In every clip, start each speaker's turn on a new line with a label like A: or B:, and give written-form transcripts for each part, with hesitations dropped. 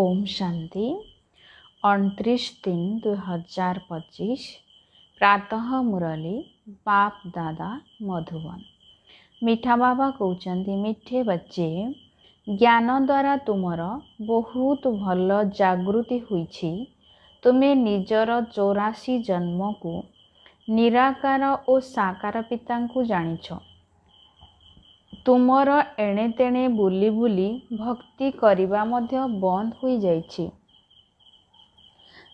A: ओम शांति 29/3/2025 प्रातः मुरली बाप दादा मधुबन। मीठा बाबा कहते मिठे बच्चे ज्ञान द्वारा तुमर बहुत भल जागृति हुई। तुम्हें निजर 84 जन्म को निराकार और साकार पिता को जानिछ। तुमर एणे तेणे बुली बुली भक्ति करिबा मध्य बंद हो जाइछि।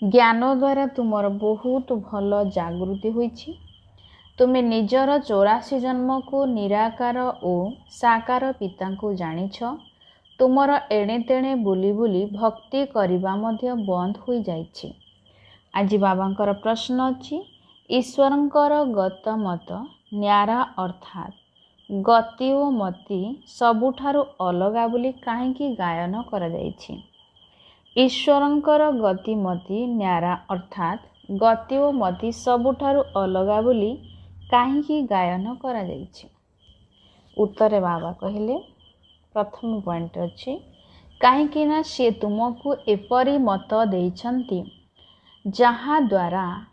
A: ज्ञान द्वारा तुमर बहुत भल जागृति हुई। तुम्हें निजर 84 जन्म को निराकार और साकार पिता को जानिछ। तुमर एणे तेणे बुली बुली भक्ति करिबा मध्य बंद हो जाइछि। आज बाबांकर प्रश्न अछि, ईश्वरंकर गत मत न्यारा अर्थात गति और मति सबुठारु अलगा बोली काहेकि गायन करा जाइछि। ईश्वरंकर गतिमति न्यारा अर्थात गति और मति सबुठारु अलगा बोली काहेकि गायन करा जाइछि। उत्तर बाबा कहले प्रथम पॉइंट अछि, काहेकि ना से तुमको एपरी मत देइछंती जहा द्वारा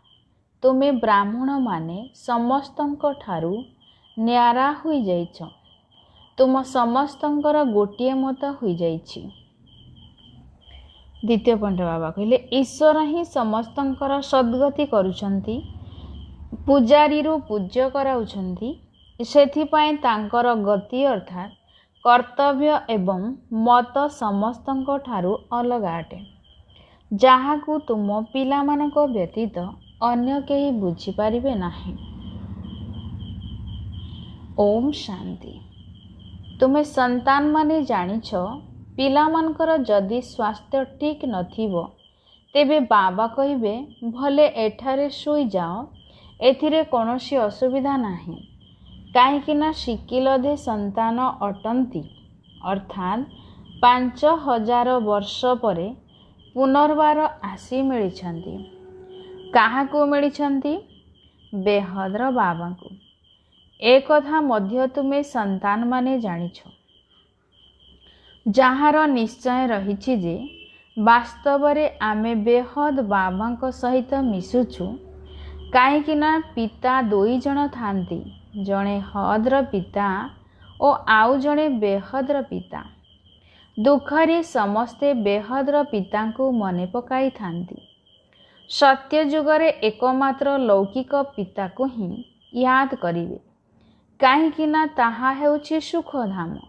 A: तुमे ब्राह्मण माने समस्तंक ठारू न्यारा हुई जाइछ। तुम समस्तंकर गोटिए मत हुई जाइछि। द्वितीय पॉइंट बाबा कहले ईश्वर ही समस्तंकर सद्गति करुछंती, पूजारी रु पूज्य कराउछंती। सेथिपाई तांकर गति अर्थात कर्तव्य एवं मत समस्तंक ठारू अलगा अटे, जहाकू तुम पिलामानक व्यतीत अन्य केही बुझी पारिबे नाही। ओम शांति। तुम्हें संतान माने जानिछ पिलामानकर जदि स्वास्थ्य ठीक नथिबो तेबे बाबा कहिबे भले एठारे सोई जाओ, एथिरे कोनोसी असुविधा नाही, काहेकि ना शिकिलधे संतान अटंती अर्थात 5000 वर्ष परे पुनर्बार आसी मिलिछंती। काहाकू मिलिछंती? बेहद्र बाबा को। एक कथा मध्य तुम्हें संतान माने जानिछ, जहार निश्चय रहिछि जे वास्तवरे आमे बेहद बाबांक सहित मिसुछु, काहेकि ना पिता 2 जण थांती, जणे हद्र पिता और आउ जणे बेहद्र पिता। दुखरे समस्ते बेहद्र पिता को मने पकाई थांती। सत्य जुगरे एकमात्र लौकिक पिता को ही याद करिवे, काहेकि ना ताहा हेउछि सुखधाम।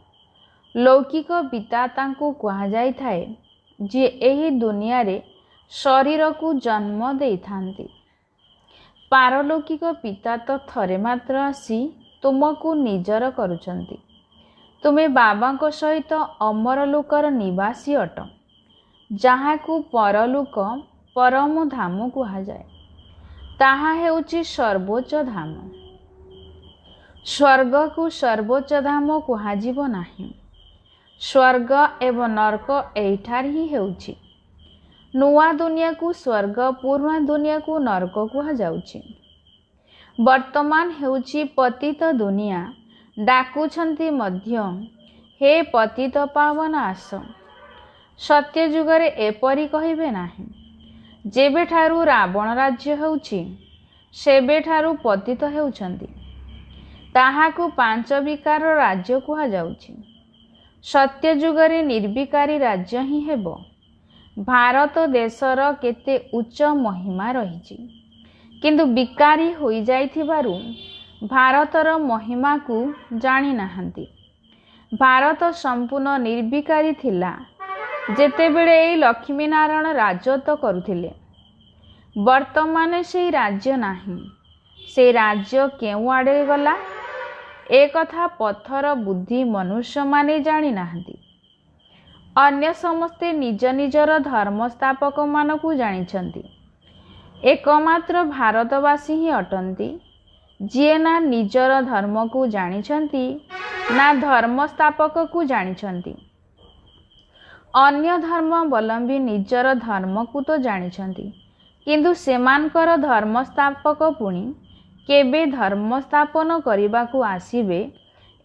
A: लौकिक पिता तांको कहा जाई थाए जे एही दुनिया रे शरीर को जन्म देई थांती। पारलौकिक पिता तो थरे मात्र आसी तुमको निजर करुछंती। तुमे बाबांको सहित अमर लोकर निवासी अट, जहाकू परलोक परम धाम कहा जाए। ताहा हेउछि सर्वोच्च धाम। स्वर्ग को सर्वोच्च धाम कुहाजिब नाही। स्वर्ग एवं नरक एठार ही हेउछि। नुआ दुनिया को स्वर्ग, पुराना दुनिया को नरक कुहा जाउछि। वर्तमान हेउछि पतित दुनिया। डाकुछंती मध्य, हे पतित पावन आस। सत्य जुगरे एपरी कहिबे नाही। जेबे ठारू रावण राज्य हेउछि सेबे ठारू पतित हेउछंती। ताहाकू 5 विकार राज्य कुहा जाउछि। सत्य जुगरे निर्विकारी राज्य ही हेबो। भारत देशर केते उच्च महिमा रहिछि, किंतु विकारी होई जाइथिबारु भारतर महिमा को जानी नाहंती। भारत संपूर्ण निर्विकारी थिला जेतेबेले एई लक्ष्मी नारायण राजत्व करुथिले। वर्तमान से राज्य नाही। से राज्य केउ आडे गला ए कथा पत्थर बुद्धि मनुष्य माने जानी नाहंती। अन्य समस्ते निज निजर धर्मस्थापक मानकू जानिछंती। एकमात्र भारतवासी ही अटंती जिए ना निजर धर्म को जानिछंती ना धर्मस्थापक को जानिछंती। अन्य धर्मावलंबी निजर धर्म को तो जानिछंती, किंतु सेमानकर धर्मस्थापक पुणी केबे धर्म स्थापन करने को आसीबे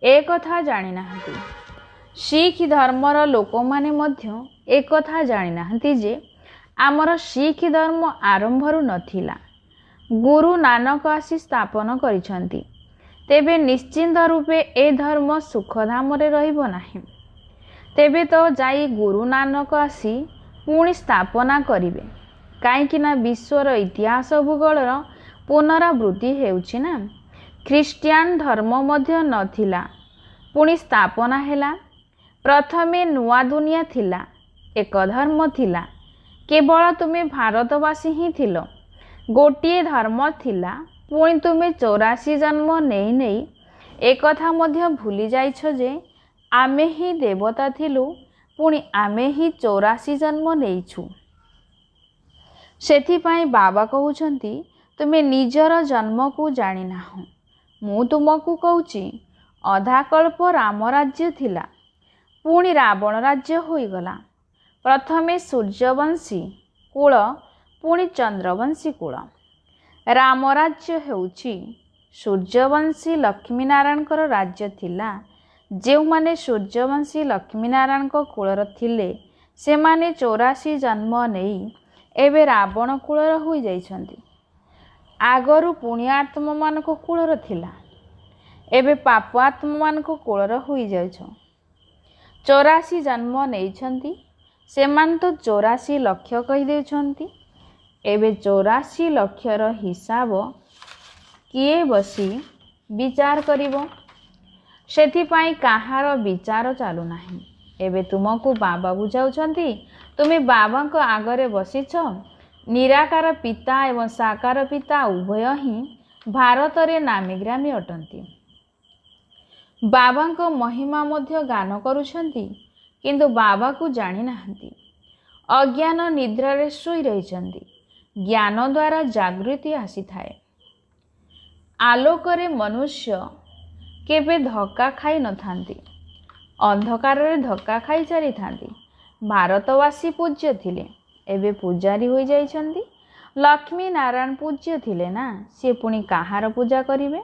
A: ए कथा जानी नाहंती। ଶିଖ ଧର୍ମର ଲୋକମାନେ ମଧ୍ୟ ଏକଥା ଜାଣିନାହାନ୍ତି ଯେ ଆମର ଶିଖ ଧର୍ମ ଆରମ୍ଭରୁ ନଥିଲା, ଗୁରୁ ନାନକ ଆସି ସ୍ଥାପନ କରିଛନ୍ତି। ତେବେ ନିଶ୍ଚିନ୍ତ ରୂପେ ଏ ଧର୍ମ ସୁଖଧାମରେ ରହିବ ନାହିଁ। ତେବେ ତ ଯାଇ ଗୁରୁ ନାନକ ଆସି ପୁଣି ସ୍ଥାପନା କରିବେ, କାହିଁକି ନା ବିଶ୍ୱର ଇତିହାସ ଭୂଗୋଳର ପୁନରାବୃତ୍ତି ହେଉଛି ନା। ଖ୍ରୀଷ୍ଟିଆନ ଧର୍ମ ମଧ୍ୟ ନଥିଲା, ପୁଣି ସ୍ଥାପନା ହେଲା। ପ୍ରଥମେ ନୂଆ ଦୁନିଆ ଥିଲା, ଏକ ଧର୍ମ ଥିଲା। କେବଳ ତୁମେ ଭାରତବାସୀ ହିଁ ଥିଲ, ଗୋଟିଏ ଧର୍ମ ଥିଲା। ପୁଣି ତୁମେ 84 ଜନ୍ମ ନେଇ ନେଇ ଏକଥା ମଧ୍ୟ ଭୁଲି ଯାଇଛ ଯେ ଆମେ ହିଁ ଦେବତା ଥିଲୁ, ପୁଣି ଆମେ ହିଁ 84 ଜନ୍ମ ନେଇଛୁ। ସେଥିପାଇଁ ବାବା କହୁଛନ୍ତି ତୁମେ ନିଜର ଜନ୍ମକୁ ଜାଣିନାହଁ। ମୁଁ ତୁମକୁ କହୁଛି, ଅଧାକଳ୍ପ ରାମ ରାଜ୍ୟ ଥିଲା, ପୁଣି ରାବଣ ରାଜ୍ୟ ହୋଇଗଲା। ପ୍ରଥମେ ସୂର୍ଯ୍ୟବଂଶୀ କୁଳ, ପୁଣି ଚନ୍ଦ୍ରବଂଶୀ କୁଳ। ରାମ ରାଜ୍ୟ ହେଉଛି ସୂର୍ଯ୍ୟବଂଶୀ ଲକ୍ଷ୍ମୀନାରାୟଣଙ୍କର ରାଜ୍ୟ ଥିଲା। ଯେଉଁମାନେ ସୂର୍ଯ୍ୟବଂଶୀ ଲକ୍ଷ୍ମୀନାରାୟଣଙ୍କ କୂଳର ଥିଲେ, ସେମାନେ 84 ଜନ୍ମ ନେଇ ଏବେ ରାବଣ କୂଳର ହୋଇଯାଇଛନ୍ତି। ଆଗରୁ ପୁଣ୍ୟ ଆତ୍ମାମାନଙ୍କ କୂଳର ଥିଲା, ଏବେ ପାପ ଆତ୍ମାମାନଙ୍କ କୂଳର ହୋଇଯାଉଛ। 84 ଜନ୍ମ ନେଇଛନ୍ତି, ସେମାନେ ତ 84 ଲକ୍ଷ କହିଦେଉଛନ୍ତି। ଏବେ 84 ଲକ୍ଷର ହିସାବ କିଏ ବସି ବିଚାର କରିବ? ସେଥିପାଇଁ କାହାର ବିଚାର ଚାଲୁନାହିଁ। ଏବେ ତୁମକୁ ବାବା ବୁଝାଉଛନ୍ତି, ତୁମେ ବାବାଙ୍କ ଆଗରେ ବସିଛ। ନିରାକାର ପିତା ଏବଂ ସାକାର ପିତା ଉଭୟ ହିଁ ଭାରତରେ ନାମୀଗ୍ରାମୀ ଅଟନ୍ତି। ବାବାଙ୍କ ମହିମା ମଧ୍ୟ ଗାନ କରୁଛନ୍ତି, କିନ୍ତୁ ବାବାକୁ ଜାଣିନାହାନ୍ତି। ଅଜ୍ଞାନ ନିଦ୍ରାରେ ଶୋଇ ରହିଛନ୍ତି। ଜ୍ଞାନ ଦ୍ୱାରା ଜାଗୃତି ଆସିଥାଏ। ଆଲୋକରେ ମନୁଷ୍ୟ କେବେ ଧକ୍କା ଖାଇ ନଥାନ୍ତି, ଅନ୍ଧକାରରେ ଧକ୍କା ଖାଇ ଚାଲିଥାନ୍ତି। ଭାରତବାସୀ ପୂଜ୍ୟ ଥିଲେ, ଏବେ ପୂଜାରୀ ହୋଇଯାଇଛନ୍ତି। ଲକ୍ଷ୍ମୀ ନାରାୟଣ ପୂଜ୍ୟ ଥିଲେ ନା, ସେ ପୁଣି କାହାର ପୂଜା କରିବେ?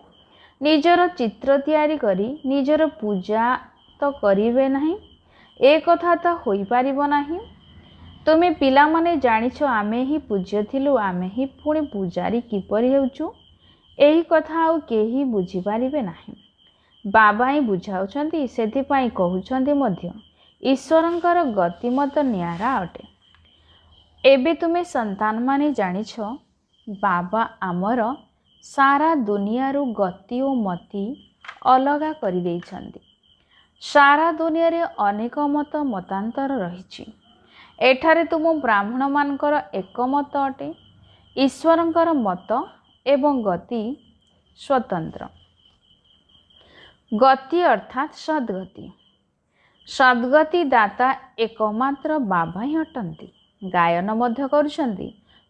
A: ନିଜର ଚିତ୍ର ତିଆରି କରି ନିଜର ପୂଜା ତ କରିବେ ନାହିଁ। ଏ କଥା ତ ହୋଇପାରିବ ନାହିଁ। ତୁମେ ପିଲାମାନେ ଜାଣିଛ ଆମେ ହିଁ ପୂଜ୍ୟ ଥିଲୁ, ଆମେ ହିଁ ପୁଣି ପୂଜାରୀ କିପରି ହେଉଛୁ? ଏହି କଥା ଆଉ କେହି ବୁଝିପାରିବେ ନାହିଁ। ବାବା ହିଁ ବୁଝାଉଛନ୍ତି। ସେଥିପାଇଁ କହୁଛନ୍ତି ମଧ୍ୟ ଈଶ୍ୱରଙ୍କର ଗତିମତ ନିଆରା ଅଟେ। ଏବେ ତୁମେ ସନ୍ତାନମାନେ ଜାଣିଛ, ବାବା ଆମର ସାରା ଦୁନିଆରୁ ଗତି ଓ ମତି ଅଲଗା କରିଦେଇଛନ୍ତି। ସାରା ଦୁନିଆରେ ଅନେକ ମତ ମତାନ୍ତର ରହିଛି। ଏଠାରେ ତୁମ ବ୍ରାହ୍ମଣମାନଙ୍କର ଏକମତ ଅଟେ। ଈଶ୍ୱରଙ୍କର ମତ ଏବଂ ଗତି ସ୍ୱତନ୍ତ୍ର। ଗତି ଅର୍ଥାତ୍ ସଦ୍ଗତି। ସଦ୍ଗତି ଦାତା ଏକମାତ୍ର ବାବା ହିଁ ଅଟନ୍ତି। ଗାୟନ ମଧ୍ୟ କରୁଛନ୍ତି,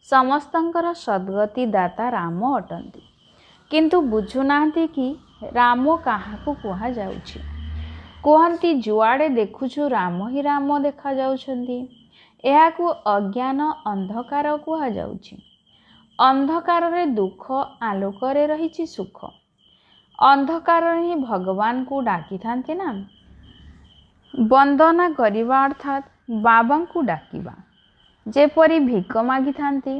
A: ସମସ୍ତଙ୍କର ସଦ୍ଗତି ଦାତା ରାମ ଅଟନ୍ତି। କିନ୍ତୁ ବୁଝୁନାହାନ୍ତି କି ରାମ କାହାକୁ କୁହାଯାଉଛି। କୁହନ୍ତି ଯୁଆଡ଼େ ଦେଖୁଛୁ ରାମ ହିଁ ରାମ ଦେଖାଯାଉଛନ୍ତି। ଏହାକୁ ଅଜ୍ଞାନ ଅନ୍ଧକାର କୁହାଯାଉଛି। ଅନ୍ଧକାରରେ ଦୁଃଖ, ଆଲୋକରେ ରହିଛି ସୁଖ। ଅନ୍ଧକାରରେ ହିଁ ଭଗବାନଙ୍କୁ ଡାକିଥାନ୍ତି ନା। ବନ୍ଦନା କରିବା ଅର୍ଥାତ୍ ବାବାଙ୍କୁ ଡାକିବା। ଯେପରି ଭିକ ମାଗିଥାନ୍ତି,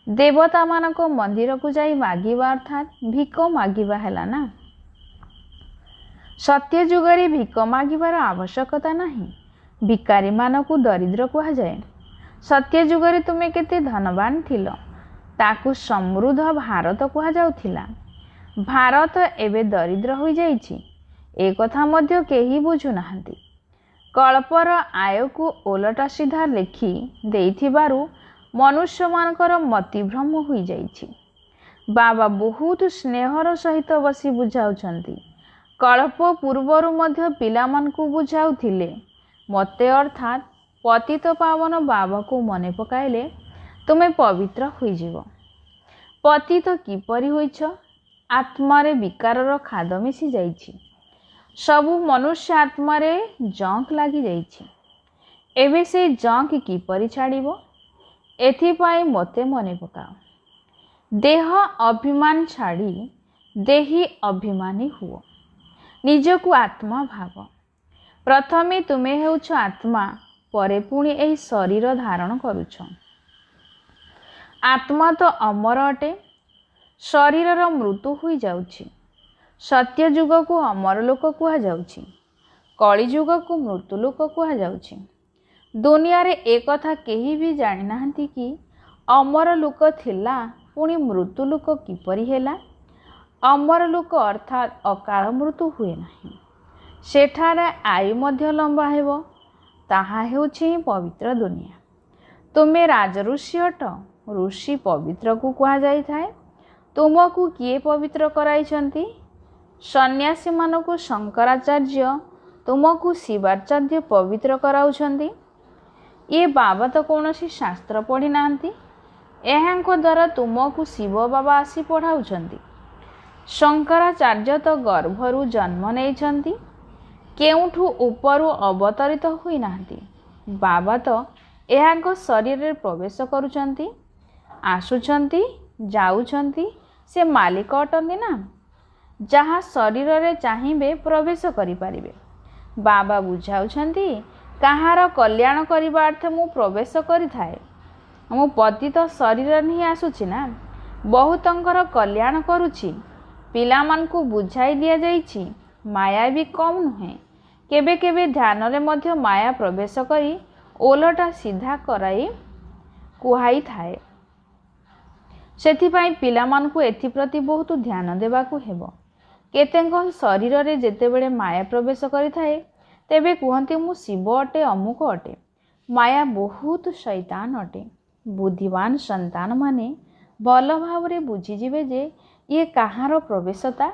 A: ଦେବତାମାନଙ୍କ ମନ୍ଦିରକୁ ଯାଇ ମାଗିବା ଅର୍ଥାତ୍ ଭିକ ମାଗିବା ହେଲା ନା। ସତ୍ୟ ଯୁଗରେ ଭିକ ମାଗିବାର ଆବଶ୍ୟକତା ନାହିଁ। ଭିକାରୀମାନଙ୍କୁ ଦରିଦ୍ର କୁହାଯାଏ। ସତ୍ୟ ଯୁଗରେ ତୁମେ କେତେ ଧନବାନ ଥିଲ, ତାକୁ ସମୃଦ୍ଧ ଭାରତ କୁହାଯାଉଥିଲା। ଭାରତ ଏବେ ଦରିଦ୍ର ହୋଇଯାଇଛି, ଏ କଥା ମଧ୍ୟ କେହି ବୁଝୁନାହାନ୍ତି। କଳ୍ପର ଆୟକୁ ଓଲଟା ସିଧା ଲେଖି ଦେଇଥିବାରୁ ମନୁଷ୍ୟମାନଙ୍କର ମତିଭ୍ରମ ହୋଇଯାଇଛି। ବାବା ବହୁତ ସ୍ନେହର ସହିତ ବସି ବୁଝାଉଛନ୍ତି। କଳ୍ପ ପୂର୍ବରୁ ମଧ୍ୟ ପିଲାମାନଙ୍କୁ ବୁଝାଉଥିଲେ। ମୋତେ ଅର୍ଥାତ୍ ପତିତ ପାବନ ବାବାକୁ ମନେ ପକାଇଲେ ତୁମେ ପବିତ୍ର ହୋଇଯିବ। ପତିତ କିପରି ହୋଇଛ? ଆତ୍ମାରେ ବିକାରର ଖାଦ ମିଶି ଯାଇଛି। ସବୁ ମନୁଷ୍ୟ ଆତ୍ମାରେ ଜଙ୍କ ଲାଗିଯାଇଛି। ଏବେ ସେଇ ଜଙ୍କ କିପରି ଛାଡ଼ିବ? ଏଥିପାଇଁ ମୋତେ ମନେ ପକାଅ। ଦେହ ଅଭିମାନ ଛାଡ଼ି ଦେହୀ ଅଭିମାନୀ ହୁଅ। ନିଜକୁ ଆତ୍ମା ଭାବ। प्रथमे तुमे हेउछ आत्मा, परे पुणी एही शरीर धारण करुछ। आत्मा तो अमर अटे, शरीरर मृत्यु होई जाउछि। सत्य युग को अमर लोक कुहा जाउछि, कली युग को मृत्यु लोक कुहा जाउछि। दुनिया रे एक कथा केही भी जानि नाहंती कि अमर लोक थिला पुणी मृत्यु लोक किपरि हेला। अमर लोक अर्थात अकाल मृत्यु हुए नाही, सेठारे आयु मध्य लंबा हेबो, ताहा हेउछि पवित्र दुनिया। तुमे राजऋषि अट, ऋषि पवित्र को कुहा जाई थाए। तुमको किए पवित्र कराइछंती? सन्यासी मानकु शंकराचार्य, तुमको शिवाचार्य पवित्र कराउछंती। ये बाबा तो कौनसी शास्त्र पढ़ी नांती, एहांको द्वारा तुमको शिव बाबा आसी पढ़ाउछंती। शंकराचार्य तो गर्भरु जन्म नेइछंती, केउठु उपरु अवतरित हुई नांती। बाबा तो एहांको शरीर रे प्रवेश करुछंती, आसुछंती, जाउछंती। से मालिक अटंती ना, जहाँ शरीर रे चाहिबे प्रवेश करि पारिबे। बाबा बुझाउछंती, काहार कल्याण करिबा अर्थ मु प्रवेश करि थाए। मु पतित शरीर नहीं आसुछि ना, बहुतंकर कल्याण करुछि। पिलामानकु बुझाई दिया जाइछि, माया भी कम नुहे। केबे केबे ध्यान रे मध्य माया प्रवेश करी ओलटा सीधा कराई कुहाई थाए। सेथिपाई पिलामानकु एथिप्रति बहुत ध्यान देबाकु हेबो। केतेक शरीर रे जेतेबेले माया प्रवेश करि थाए, तेबे कुहंती मु शिव अटे, अमुक अटे। माया बहुत शैतान अटे। बुद्धिवान संतान माने भल भावरे बुझीजिबे जे ये काहार प्रवेशता।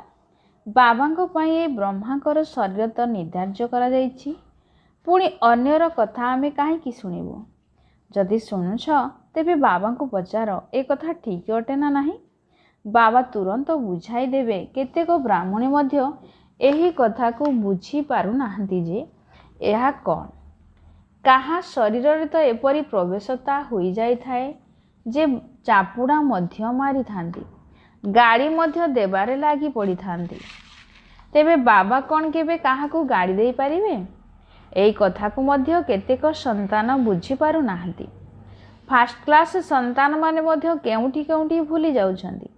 A: बाबांको पाई ए ब्रह्माकर शरीर तो निर्धार्य करा जाइछि, पुणी अन्यर कथा आमे काहेकि शुणिबो। जदि शुणुछ तेबे बाबांको पचार ए कथा ठीक अटे ना नाही। बाबा तुरंत बुझाई देबे। केतेक ब्राह्मणी मध्य एही कथा को बुझी पारु नाहंती जे एहा कोन, काहा शरीर रे तो एपरी प्रवेशता होई जाई थाए जे चापुड़ा मध्य मारी थांती, गाड़ी मध्य देबारे लागी पड़ी थांती। तेबे बाबा कौन केबे काहाकू गाड़ी दे पारिबे? एई कथा को मध्य केतेक संतान बुझी पारु नाहंती। फास्ट क्लास संतान माने मध्य केउठी केउठी भूली जाउछंती।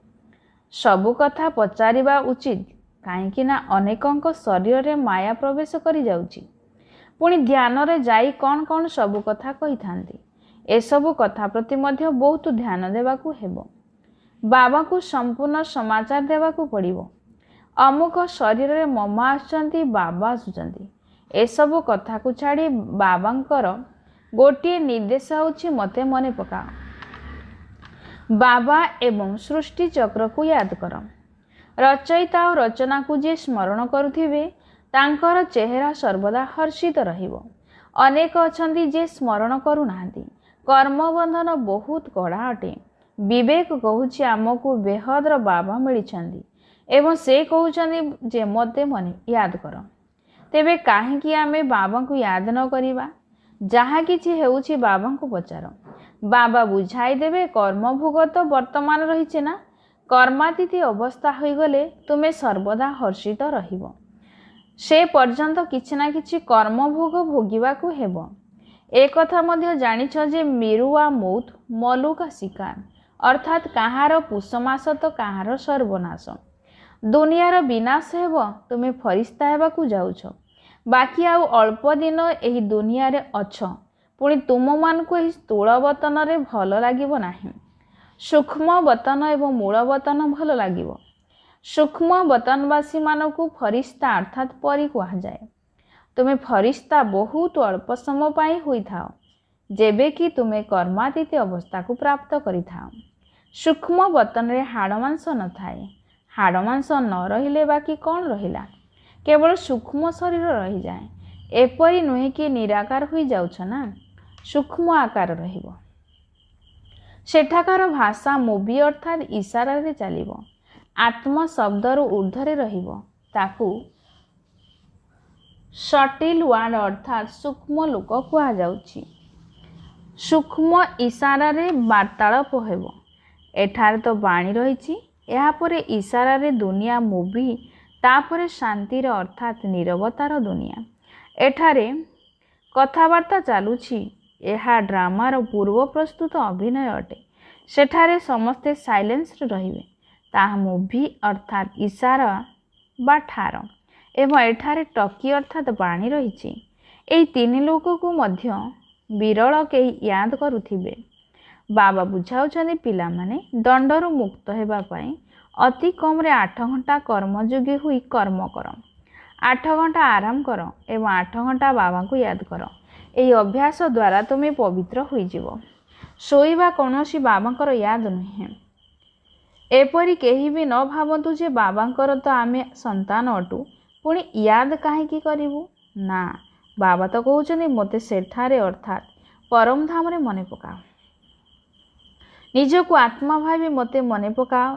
A: सबु कथा पचारिबा उचित, काहेकि ना अनेकंक शरीर रे माया प्रवेश करि जाउछि। पुणी ध्यान रे जाई कौन कौन सबु कथा कहि थांती। ए सबु कथा प्रति मध्य बहुत ध्यान देबाकू हेबो। बाबा को संपूर्ण समाचार देबाकू पड़िबो। अमुक शरीर रे ममा आछंती, बाबा आछंती। ए सबु कथा को छाड़ी बाबांकर गोटिए निर्देश होछि, मते मने पकाओ। बाबा एवं सृष्टि चक्र को याद कर। रचयिता और रचना को जे स्मरण करुथिबे, तांकर चेहरा सर्वदा हर्षित रहिबो। अनेक अछंती जे स्मरण करू नाहंती। कर्म बंधन बहुत कड़ा अटे। विवेक कहूछि आमको बेहदर बाबा मिलिछंती एवं से कहउछंती जे मते मने याद कर। तेबे काहेकि आमे बाबा को याद न करिबा? जहा किछि हेउछि बाबा को पचार, बाबा बुझाई देबे। कर्म भोग तो वर्तमान रहिছে ना, कर्मातीत अवस्था होई गले तुमे सर्वदा हर्षित रहिबो। से पर्यंत किछि ना किछि कर्म भोग भोगिबा को हेबो। एक कथा मध्य जानिछ जे मेरुआ मौत मलु का शिकार, अर्थात काहार पुषमास तो काहार सर्वनाश। दुनियार विनाश हेबो, तुमे फरिश्ता हेबाकू जाउछ। बाकी आउ अल्प दिन एही दुनिया रे अछ, पुणी तुम मानकू एही स्थूल वतन रे भल लागिबो नाही। सूक्ष्म वतन एवं मूल वतन भल लागिबो। सूक्ष्म वतनवासी मानकू फरिश्ता अर्थात परी कुहा जाए। तुमे फरिश्ता बहुत अल्प समय पाई होई थाओ, जेबे कि तुमे कर्मातीत अवस्था को प्राप्त करि थाओ। सूक्ष्म वतन रे हाड़ मांस न थाए। हाड़ मांस न रहिले बाकी कौन रहिला? केवल सूक्ष्म शरीर रही जाए। एपरी नुहे कि निराकार होई जाउछ ना, सूक्ष्म आकार रहिबो। सेठाकार भाषा मुवी अर्थात इशारा रे चलिबो। आत्मा शब्दर ऊर्ध्वरे रहिबो। ताकू सटिल वर्ड अर्थात सूक्ष्म लोक कुहा जाउछि। सूक्ष्म इशारा रे वार्तालाप हेबो। एठारे तो बाणी रहिछि, एहा परे इशारा रे दुनिया मुवी, तापरे शांतिर अर्थात नीरवतार दुनिया। ଏଠାରେ କଥାବାର୍ତ୍ତା ଚାଲୁଛି। ଏହା ଡ୍ରାମାର ପୂର୍ବ ପ୍ରସ୍ତୁତ ଅଭିନୟ ଅଟେ। ସେଠାରେ ସମସ୍ତେ ସାଇଲେନ୍ସରେ ରହିବେ। ତାହା ମୁଭି ଅର୍ଥାତ୍ ଇସାରା ବା ଠାର ଏବଂ ଏଠାରେ ଟକି ଅର୍ଥାତ୍ ବାଣୀ ରହିଛି। ଏହି ତିନି ଲୋକକୁ ମଧ୍ୟ ବିରଳ କେହି ୟାଦ କରୁଥିବେ। ବାବା ବୁଝାଉଛନ୍ତି ପିଲାମାନେ ଦଣ୍ଡରୁ ମୁକ୍ତ ହେବା ପାଇଁ ଅତି କମ୍ରେ 8 ଘଣ୍ଟା କର୍ମଯୋଗୀ ହୋଇ କର୍ମ କର, 8 ଘଣ୍ଟା ଆରାମ କର ଏବଂ 8 ଘଣ୍ଟା ବାବାଙ୍କୁ ୟାଦ କର। ଏହି ଅଭ୍ୟାସ ଦ୍ୱାରା ତୁମେ ପବିତ୍ର ହୋଇଯିବ। ଶୋଇବା କୌଣସି ବାବାଙ୍କର ୟାଦ ନୁହେଁ। ଏପରି କେହି ବି ନ ଭାବନ୍ତୁ ଯେ ବାବାଙ୍କର ତ ଆମେ ସନ୍ତାନ ଅଟୁ, ପୁଣି ୟାଦ କାହିଁକି କରିବୁ? ନା, ବାବା ତ କହୁଛନ୍ତି ମୋତେ ସେଠାରେ ଅର୍ଥାତ୍ ପରମଧାମରେ ମନେ ପକାଅ। ନିଜକୁ ଆତ୍ମା ଭାବି ମୋତେ ମନେ ପକାଅ।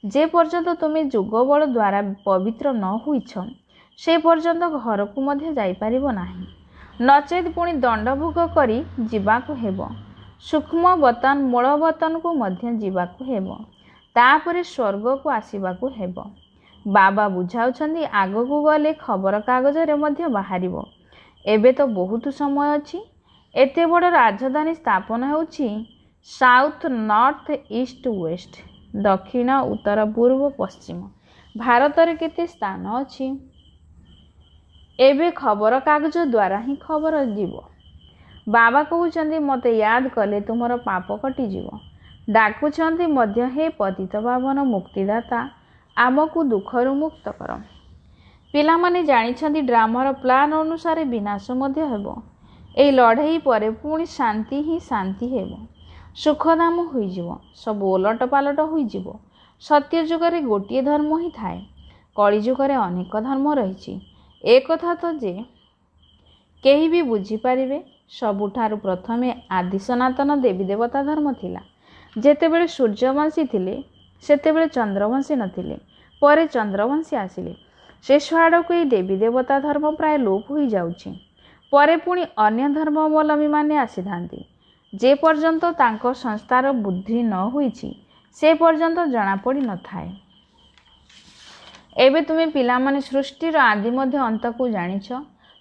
A: ଯେ ପର୍ଯ୍ୟନ୍ତ ତୁମେ ଯୋଗବଳ ଦ୍ୱାରା ପବିତ୍ର ନ ହୋଇଛ ସେ ପର୍ଯ୍ୟନ୍ତ ଘରକୁ ମଧ୍ୟ ଯାଇପାରିବ ନାହିଁ। ନଚେତ୍ ପୁଣି ଦଣ୍ଡଭୋଗ କରି ଯିବାକୁ ହେବ। ସୂକ୍ଷ୍ମ ବତନ ମୂଳ ବତନକୁ ମଧ୍ୟ ଯିବାକୁ ହେବ। ତାପରେ ସ୍ୱର୍ଗକୁ ଆସିବାକୁ ହେବ। ବାବା ବୁଝାଉଛନ୍ତି ଆଗକୁ ଗଲେ ଖବରକାଗଜରେ ମଧ୍ୟ ବାହାରିବ। ଏବେ ତ ବହୁତ ସମୟ ଅଛି। ଏତେ ବଡ଼ ରାଜଧାନୀ ସ୍ଥାପନ ହେଉଛି ସାଉଥ, ନର୍ଥ, ଇଷ୍ଟ, ୱେଷ୍ଟ, ଦକ୍ଷିଣ, ଉତ୍ତର, ପୂର୍ବ, ପଶ୍ଚିମ। ଭାରତରେ କେତେ ସ୍ଥାନ ଅଛି? ଏବେ ଖବରକାଗଜ ଦ୍ୱାରା ହିଁ ଖବର ଯିବ। ବାବା କହୁଛନ୍ତି ମୋତେ ୟାଦ କଲେ ତୁମର ପାପ କଟିଯିବ। ଡାକୁଛନ୍ତି ମଧ୍ୟ, ହେ ପତିତପାବନ ମୁକ୍ତିଦାତା, ଆମକୁ ଦୁଃଖରୁ ମୁକ୍ତ କର। ପିଲାମାନେ ଜାଣିଛନ୍ତି ଡ୍ରାମାର ପ୍ଲାନ୍ ଅନୁସାରେ ବିନାଶ ମଧ୍ୟ ହେବ। ଏହି ଲଢ଼େଇ ପରେ ପୁଣି ଶାନ୍ତି ହିଁ ଶାନ୍ତି ହେବ। ସୁଖଧାମ ହୋଇଯିବ। ସବୁ ଓଲଟ ପାଲଟ ହୋଇଯିବ। ସତ୍ୟ ଯୁଗରେ ଗୋଟିଏ ଧର୍ମ ହିଁ ଥାଏ। କଳିଯୁଗରେ ଅନେକ ଧର୍ମ ରହିଛି। ଏକଥା ତ ଯେ କେହି ବି ବୁଝିପାରିବେ। ସବୁଠାରୁ ପ୍ରଥମେ ଆଦି ସନାତନ ଦେବୀ ଦେବତା ଧର୍ମ ଥିଲା। ଯେତେବେଳେ ସୂର୍ଯ୍ୟବଂଶୀ ଥିଲେ ସେତେବେଳେ ଚନ୍ଦ୍ରବଂଶୀ ନଥିଲେ। ପରେ ଚନ୍ଦ୍ରବଂଶୀ ଆସିଲେ। ଶେଷ ଆଡ଼କୁ ଏହି ଦେବୀ ଦେବତା ଧର୍ମ ପ୍ରାୟ ଲୋପ ହୋଇଯାଉଛି। ପରେ ପୁଣି ଅନ୍ୟ ଧର୍ମାବଲମ୍ବୀମାନେ ଆସିଥାନ୍ତି। ଯେ ପର୍ଯ୍ୟନ୍ତ ତାଙ୍କ ସଂସ୍ଥାର ବୁଦ୍ଧି ନ ହୋଇଛି ସେ ପର୍ଯ୍ୟନ୍ତ ଜଣାପଡ଼ି ନଥାଏ। ଏବେ ତୁମେ ପିଲାମାନେ ସୃଷ୍ଟିର ଆଦି ମଧ୍ୟ ଅନ୍ତକୁ ଜାଣିଛ।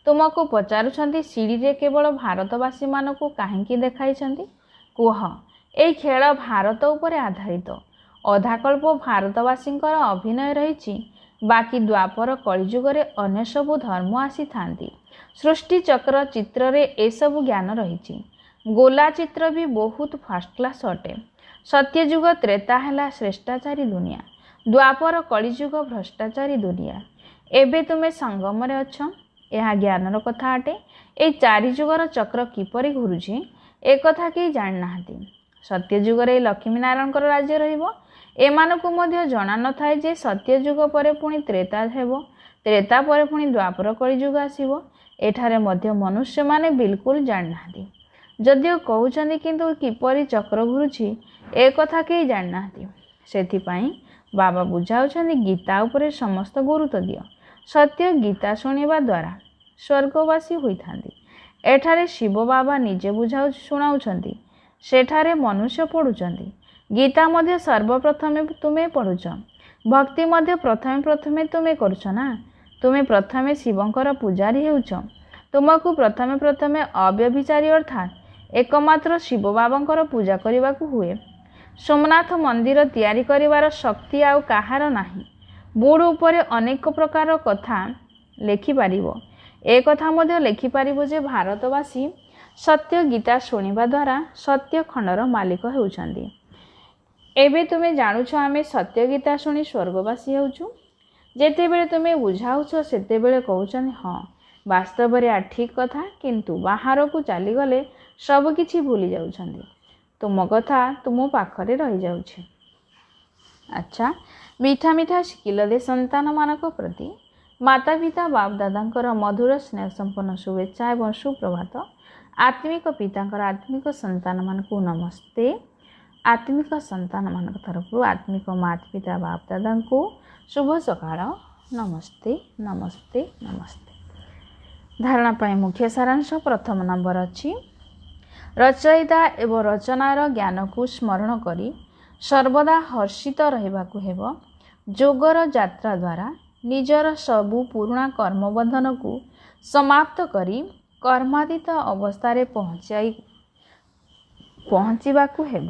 A: ତୁମକୁ ପଚାରୁଛନ୍ତି ସିଡ଼ିରେ କେବଳ ଭାରତବାସୀମାନଙ୍କୁ କାହିଁକି ଦେଖାଇଛନ୍ତି? କୁହ। ଏହି ଖେଳ ଭାରତ ଉପରେ ଆଧାରିତ। ଅଧାକଳ୍ପ ଭାରତବାସୀଙ୍କର ଅଭିନୟ ରହିଛି। ବାକି ଦ୍ୱାପର କଳିଯୁଗରେ ଅନ୍ୟ ସବୁ ଧର୍ମ ଆସିଥାନ୍ତି। ସୃଷ୍ଟିଚକ୍ର ଚିତ୍ରରେ ଏସବୁ ଜ୍ଞାନ ରହିଛି। ଗୋଲା ଚିତ୍ର ବି ବହୁତ ଫାଷ୍ଟ କ୍ଲାସ୍ ଅଟେ। ସତ୍ୟଯୁଗ ତ୍ରେତା ହେଲା ଶ୍ରେଷ୍ଠାଚାରୀ ଦୁନିଆ। ଦ୍ୱାପର କଳିଯୁଗ ଭ୍ରଷ୍ଟାଚାରୀ ଦୁନିଆ। ଏବେ ତୁମେ ସଙ୍ଗମରେ ଅଛ। ଏହା ଜ୍ଞାନର କଥା ଅଟେ। ଏହି 4 ଯୁଗର ଚକ୍ର କିପରି ଘୁରୁଛି ଏକଥା କେହି ଜାଣିନାହାନ୍ତି। ସତ୍ୟଯୁଗରେ ଲକ୍ଷ୍ମୀନାରାୟଣଙ୍କର ରାଜ୍ୟ ରହିବ। ଏମାନଙ୍କୁ ମଧ୍ୟ ଜଣା ନଥାଏ ଯେ ସତ୍ୟଯୁଗ ପରେ ପୁଣି ତ୍ରେତା ହେବ। ତ୍ରେତା ପରେ ପୁଣି ଦ୍ୱାପର କଳିଯୁଗ ଆସିବ। ଏଠାରେ ମଧ୍ୟ ମନୁଷ୍ୟମାନେ ବିଲକୁଲ ଜାଣିନାହାନ୍ତି। ଯଦିଓ କହୁଛନ୍ତି କିନ୍ତୁ କିପରି ଚକ୍ର ଘୁରୁଛି ଏକଥା କେହି ଜାଣିନାହାନ୍ତି। ସେଥିପାଇଁ ବାବା ବୁଝାଉଛନ୍ତି ଗୀତା ଉପରେ ସମସ୍ତ ଗୁରୁତ୍ୱ ଦିଅ। ସତ୍ୟ ଗୀତା ଶୁଣିବା ଦ୍ୱାରା ସ୍ୱର୍ଗବାସୀ ହୋଇଥାନ୍ତି। ଏଠାରେ ଶିବ ବାବା ନିଜେ ଶୁଣାଉଛନ୍ତି। ସେଠାରେ ମନୁଷ୍ୟ ପଢ଼ୁଛନ୍ତି। ଗୀତା ମଧ୍ୟ ସର୍ବପ୍ରଥମେ ତୁମେ ପଢ଼ୁଛ। ଭକ୍ତି ମଧ୍ୟ ପ୍ରଥମେ ତୁମେ କରୁଛ ନା। ତୁମେ ପ୍ରଥମେ ଶିବଙ୍କର ପୂଜାରୀ ହେଉଛ। ତୁମକୁ ପ୍ରଥମେ ଅବ୍ୟଭିଚାରୀ ଅର୍ଥାତ୍ ଏକମାତ୍ର ଶିବ ବାବାଙ୍କର ପୂଜା କରିବାକୁ ହୁଏ। ସୋମନାଥ ମନ୍ଦିର ତିଆରି କରିବାର ଶକ୍ତି ଆଉ କାହାର ନାହିଁ। ବୋର୍ଡ଼ ଉପରେ ଅନେକ ପ୍ରକାର କଥା ଲେଖିପାରିବ। ଏକଥା ମଧ୍ୟ ଲେଖିପାରିବ ଯେ ଭାରତବାସୀ ସତ୍ୟ ଗୀତା ଶୁଣିବା ଦ୍ୱାରା ସତ୍ୟ ଖଣ୍ଡର ମାଲିକ ହେଉଛନ୍ତି। ଏବେ ତୁମେ ଜାଣୁଛ ଆମେ ସତ୍ୟ ଗୀତା ଶୁଣି ସ୍ୱର୍ଗବାସୀ ହେଉଛୁ। ଯେତେବେଳେ ତୁମେ ବୁଝାଉଛ ସେତେବେଳେ କହୁଛନ୍ତି ହଁ ବାସ୍ତବରେ ଏହା ଠିକ୍ କଥା, କିନ୍ତୁ ବାହାରକୁ ଚାଲିଗଲେ ସବୁକିଛି ଭୁଲି ଯାଉଛନ୍ତି। ତୁମ କଥା ତୁମ ପାଖରେ ରହିଯାଉଛି। ଆଚ୍ଛା, ମିଠା ମିଠା ଶିଖିଲ ଦେ ସନ୍ତାନମାନଙ୍କ ପ୍ରତି ମାତା ପିତା ବାପ ଦାଦାଙ୍କର ମଧୁର ସ୍ନେହ ସମ୍ପନ୍ନ ଶୁଭେଚ୍ଛା ଏବଂ ସୁପ୍ରଭାତ। ଆତ୍ମିକ ପିତାଙ୍କର ଆତ୍ମିକ ସନ୍ତାନମାନଙ୍କୁ ନମସ୍ତେ। ଆତ୍ମିକ ସନ୍ତାନମାନଙ୍କ ତରଫରୁ ଆତ୍ମିକ ମାତା ପିତା ବାପ ଦାଦାଙ୍କୁ ଶୁଭ ସକାଳ। ନମସ୍ତେ ନମସ୍ତେ ନମସ୍ତେ। ଧାରଣା ପାଇଁ ମୁଖ୍ୟ ସାରାଂଶ। ପ୍ରଥମ ନମ୍ବର ଅଛି ରଚୟିତା ଏବଂ ରଚନାର ଜ୍ଞାନକୁ ସ୍ମରଣ କରି ସର୍ବଦା ହର୍ଷିତ ରହିବାକୁ ହେବ। ଯୋଗର ଯାତ୍ରା ଦ୍ୱାରା ନିଜର ସବୁ ପୁରୁଣା କର୍ମବନ୍ଧନକୁ समाप्त करी कर्मातीत अवस्था पहुँचवाकू हेब।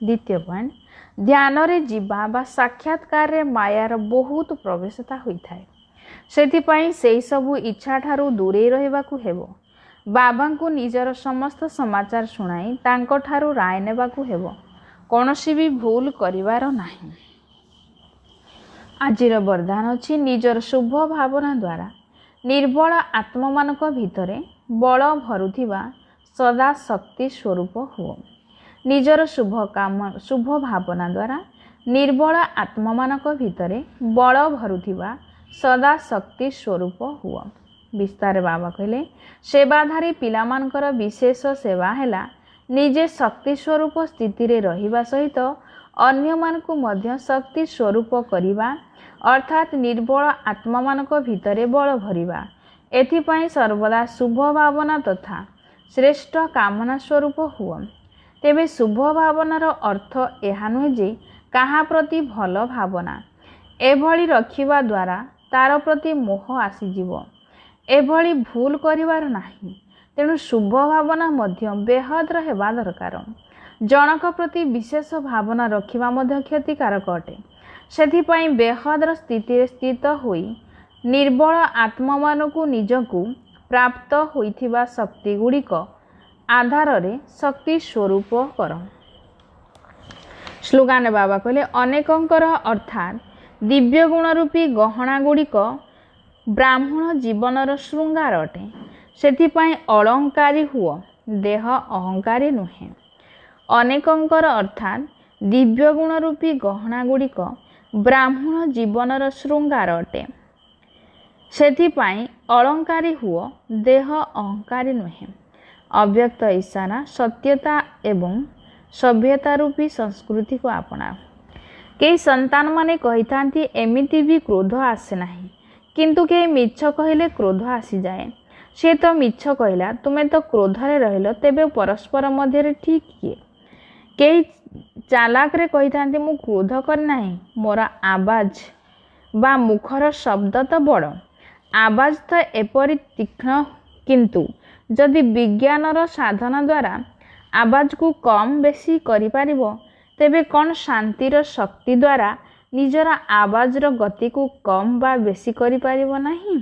A: द्वितीय पॉइंट, ध्यान रे जीवा बा साक्षात्कार रे मायार बहुत प्रवेशता होइथाय। सेथिपाई सेई सबु इच्छा ठारू दूरे रहिबाकू हेब। बाबांकू निजर समस्त समाचार शुणाई तांको ठारू राय नेबाकू हेब। कौनसी भी भूल करिवार नाही। आजिर वरदान अछि निजर शुभ भावना द्वारा निर्बल आत्मा मानक भितरे बल भरुथिबा सदा शक्ति स्वरूप हुओ। निजर शुभ भावना द्वारा निर्बल आत्मा मानक भितरे बल भरुथिबा सदा शक्ति स्वरूप हुओ। विस्तार बाबा कहले सेवाधारी पिलामानकर विशेष सेवा हैला निजे शक्ति स्वरूप स्थिति रे रहिबा सहित अन्य मानकु मध्य शक्ति स्वरूप करिबा अर्थात निर्बल आत्मा मानक भितरे बल भरिबा। एथिपाई सर्वदा शुभ भावना तथा श्रेष्ठ कामना स्वरूप हुओ। तेबे शुभ भावनार अर्थ एहा नुहे जे काहा प्रति भल भावना एभली रखिबा द्वारा तार प्रति मोह आसीजिवो। एभली भूल करिवार नाही। तेणु शुभ भावना मध्य बेहद्र हेबा दरकार। जनक प्रति विशेष भावना रखिबा मध्य क्षतिकारक अटे। सेथिपाई बेहद्र स्थिति स्थित होई निर्बल आत्मा मानकु निजकु प्राप्त होइथिबा शक्ति गुड़िक आधार रे शक्ति स्वरूप कर। स्लोगान बाबा कहले अनेकंकर अर्थात दिव्य गुण रूपी गहना गुड़िक ब्राह्मण जीवनर श्रृंगार अटे। सेथिपाई अलंकारी हुओ, देह अहंकारी नुहे। अनेकंकर अर्थात दिव्य गुण रूपी गहना गुड़िक ब्राह्मण जीवनर श्रृंगार अटे। सेथिपाई अलंकारी हुओ, देह अहंकारी नुहे। अव्यक्त इशारा सत्यता एवं सभ्यता रूपी संस्कृति को आपणा। कई संतान माने कहिथांती एमिति भी क्रोध आसे नाही, किंतु के मिछ कहले क्रोध आसी जाए। से तो मिछ कहला, तुमे तो क्रोध रे रहिलो, तेबे परस्पर मध्य ठीक किए। कई चालाक रे कहिथांती मु क्रोध कर नाही, मोर आवाज बा मुखर शब्द तो बड़, आवाज तो एपरि तीक्ष्ण, किंतु जदि विज्ञानर साधना द्वारा आवाज को कम बेसी करि पारिबो, तेबे कौन शांतिर शक्ति द्वारा निजर आवाजर गति को कम बा बेसी करि पारिबो नाही।